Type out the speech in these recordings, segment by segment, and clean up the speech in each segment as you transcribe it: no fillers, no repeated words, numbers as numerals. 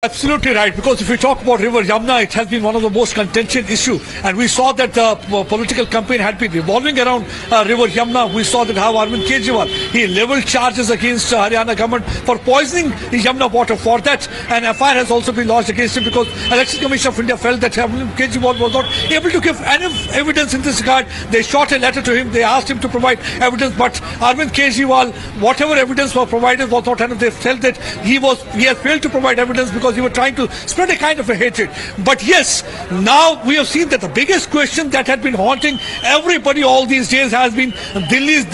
Absolutely right, because if we talk about River Yamuna, it has been one of the most contentious issue, and we saw that the political campaign had been revolving around River Yamuna. We saw that how Arvind Kejriwal, he leveled charges against Haryana government for poisoning the Yamuna water. For that, an FIR has also been lodged against him because Election Commission of India felt that Arvind Kejriwal was not able to give any evidence in this regard. They shot a letter to him, they asked him to provide evidence, but Arvind Kejriwal, whatever evidence was provided was not enough. They felt that he has failed to provide evidence because he was trying to spread a kind of a hatred. But yes, now we have seen that the biggest question that had been haunting everybody all these days has been Dil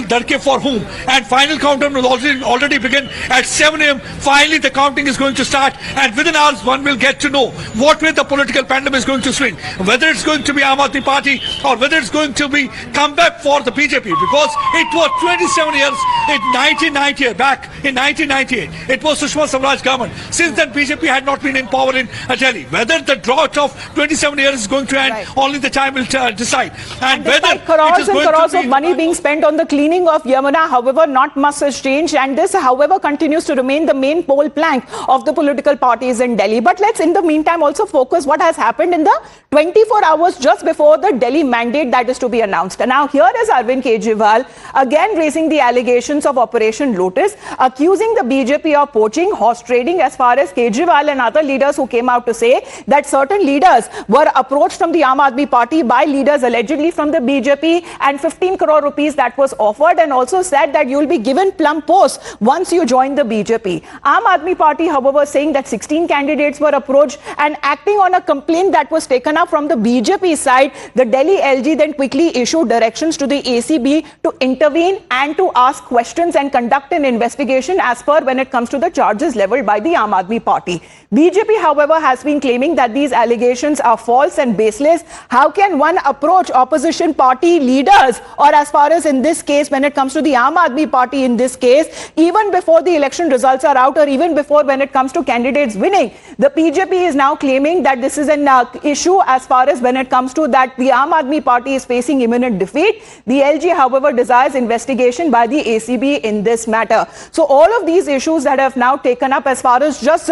Dhadke for whom? And final countdown will already begin at 7 a.m. Finally, the counting is going to start, and within hours, one will get to know what way the political pendulum is going to swing. Whether it's going to be Aam Aadmi Party or whether it's going to be comeback for the BJP, because it was 27 years in 1998, back in 1998. It was Sushma Swaraj government. Since then, BJP had not been in power in Delhi. Whether the drought of 27 years is going to end, only the time will decide. And whether crores and crores of money being spent on the cleaning of Yamuna, however, not much has changed. And this, however, continues to remain the main pole plank of the political parties in Delhi. But let's, in the meantime, also focus what has happened in the 24 hours just before the Delhi mandate that is to be announced. And now here is Arvind Kejriwal again raising the allegations of Operation Lotus, accusing the BJP of poaching, horse trading, as far as Kejriwal and other leaders who came out to say that certain leaders were approached from the Aam Aadmi Party by leaders allegedly from the BJP, and 15 crore rupees that was offered, and also said that you will be given plum posts once you join the BJP. Aam Aadmi Party, however, saying that 16 candidates were approached, and acting on a complaint that was taken up from the BJP side, the Delhi LG then quickly issued directions to the ACB to intervene and to ask questions and conduct an investigation as per when it comes to the charges leveled by the Aam Aadmi Party. BJP, however, has been claiming that these allegations are false and baseless. How can one approach opposition party leaders, or as far as in this case, when it comes to the Aam Aadmi Party in this case, even before the election results are out, or even before when it comes to candidates winning? The BJP is now claiming that this is an issue as far as when it comes to that the Aam Aadmi Party is facing imminent defeat. The LG, however, desires investigation by the ACB in this matter. So all of these issues that have now taken up as far as just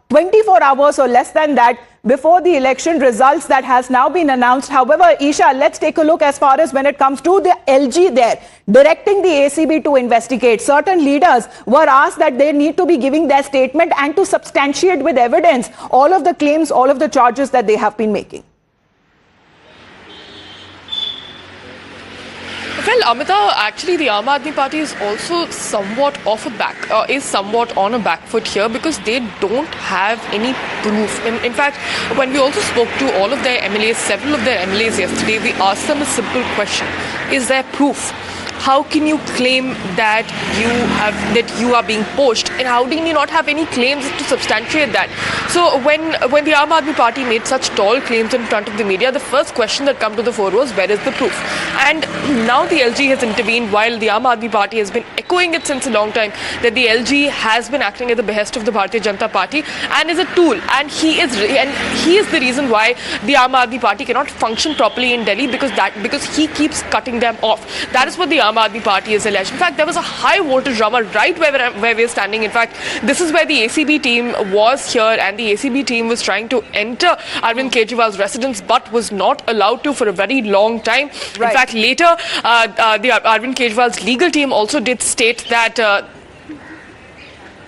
24 hours or less than that before the election results that has now been announced. However, Isha, let's take a look as far as when it comes to the LG there, directing the ACB to investigate. Certain leaders were asked that they need to be giving their statement and to substantiate with evidence all of the claims, all of the charges that they have been making. Well, Amita, actually the Aam Aadmi Party is also somewhat on a back foot here, because they don't have any proof. In fact, when we also spoke to all of their MLAs, several of their MLAs yesterday, we asked them a simple question: is there proof? How can you claim that you are being poached, and how do you not have any claims to substantiate that? So when the Aam Aadmi Party made such tall claims in front of the media, the first question that came to the fore was, where is the proof? And now the LG has intervened, while the Aam Aadmi Party has been echoing it since a long time that the LG has been acting at the behest of the Bharatiya Janata Party and is a tool, and he is the reason why the Aam Aadmi Party cannot function properly in Delhi, because he keeps cutting them off. That is what the Aam Aadmi Party is alleged. In fact, there was a high voltage drama right where we're standing. In fact, this is where the ACB team was here, and the ACB team was trying to enter Arvind Kejriwal's residence but was not allowed to for a very long time. Right. In fact, later, the Arvind Kejriwal's legal team also did state that...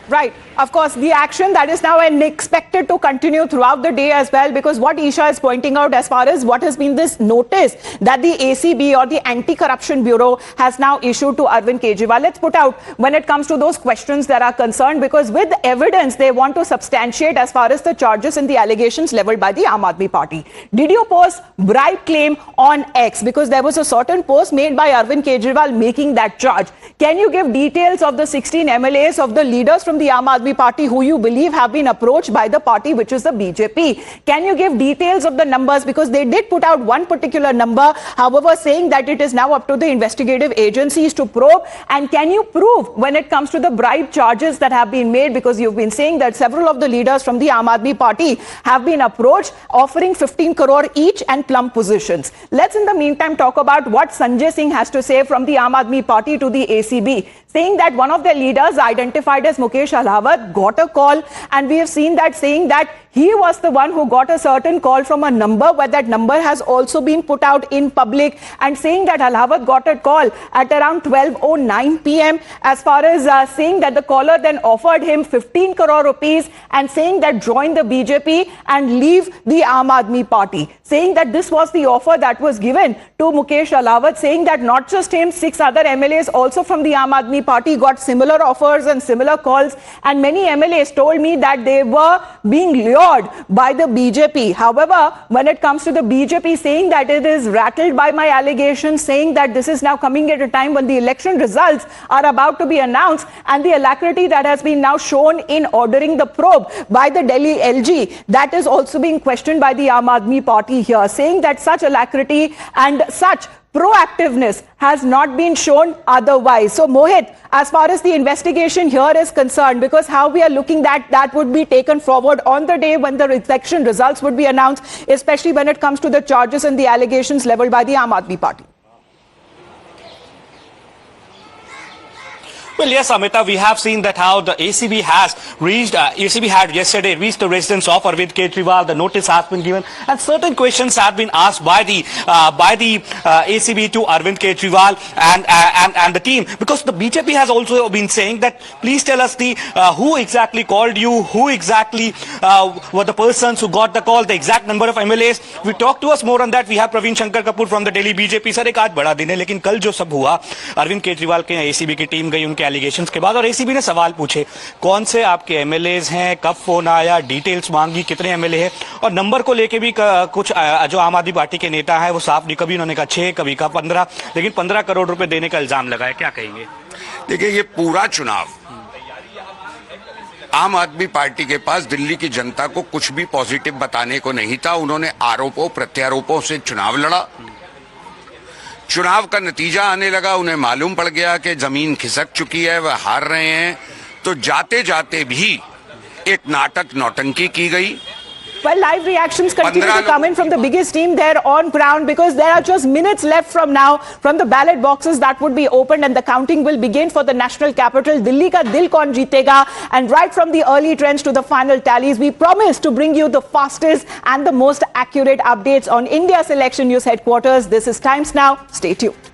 Right. Of course, the action that is now expected to continue throughout the day as well, because what Isha is pointing out as far as what has been this notice that the ACB or the Anti-Corruption Bureau has now issued to Arvind Kejriwal. Let's put out when it comes to those questions that are concerned, because with evidence they want to substantiate as far as the charges and the allegations leveled by the Aam Aadmi Party. Did you post bribe claim on X? Because there was a certain post made by Arvind Kejriwal making that charge. Can you give details of the 16 MLAs of the leaders from the Aam Aadmi Party who you believe have been approached by the party, which is the BJP? Can you give details of the numbers? Because they did put out one particular number, however, saying that it is now up to the investigative agencies to probe. And can you prove when it comes to the bribe charges that have been made? Because you've been saying that several of the leaders from the Aam Aadmi Party have been approached offering 15 crore each and plum positions. Let's in the meantime talk about what Sanjay Singh has to say from the Aam Aadmi Party to the ACB. saying that one of their leaders, identified as Mukesh Ahlawat, got a call, and we have seen that saying that he was the one who got a certain call from a number, where that number has also been put out in public, and saying that Ahlawat got a call at around 12:09 p.m. as far as saying that the caller then offered him 15 crore rupees and saying that join the BJP and leave the Aam Aadmi Party. Saying that this was the offer that was given to Mukesh Ahlawat, saying that not just him, 6 other MLAs also from the Aam Aadmi Party got similar offers and similar calls, and many MLAs told me that they were being lured by the BJP. However, when it comes to the BJP saying that it is rattled by my allegations, saying that this is now coming at a time when the election results are about to be announced, and the alacrity that has been now shown in ordering the probe by the Delhi LG, that is also being questioned by the Aam Aadmi Party here, saying that such alacrity and such proactiveness has not been shown otherwise. So Mohit, as far as the investigation here is concerned, because how we are looking that would be taken forward on the day when the election results would be announced, especially when it comes to the charges and the allegations leveled by the Aam Aadmi Party. Well, yes, Amita, we have seen that how the ACB has reached, ACB had yesterday reached the residence of Arvind Kejriwal. The notice has been given, and certain questions have been asked by the ACB to Arvind Kejriwal and the team, because the BJP has also been saying that please tell us the who exactly called you, who exactly were the persons who got the call, the exact number of MLAs. We talk to us more on that. We have Praveen Shankar Kapoor from the Delhi BJP. Sir, एक आज बड़ा दिन है, लेकिन कल जो सब हुआ, अरविंद केजरीवाल के ACB की टीम गई उनके एलिगेशंस के बाद, और एसीबी ने सवाल पूछे कौन से आपके एमएलएज हैं, कब फोन आया, डिटेल्स मांगी, कितने एमएलए हैं, और नंबर को लेके भी कुछ जो आम आदमी पार्टी के नेता है वो साफ नहीं, कभी उन्होंने कहा 6, कभी कहा 15, लेकिन 15 करोड़ रुपए देने का इल्जाम लगाया. क्या कहेंगे? देखिए, ये पूरा चुनाव आम आदमी पार्टी के पास दिल्ली की जनता को कुछ भी पॉजिटिव बताने को नहीं था. उन्होंने आरोपों प्रत्यारोपों से चुनाव लड़ा. चुनाव का नतीजा आने लगा, उन्हें मालूम पड़ गया कि जमीन खिसक चुकी है, वह हार रहे हैं, तो जाते जाते भी एक नाटक नौटंकी की गई. Well, live reactions continue to come in from the biggest team there on ground, because there are just minutes left from now from the ballot boxes that would be opened, and the counting will begin for the national capital. Delhi ka dil kaun jeetega, and right from the early trends to the final tallies, we promise to bring you the fastest and the most accurate updates on India's election news headquarters. This is Times Now. Stay tuned.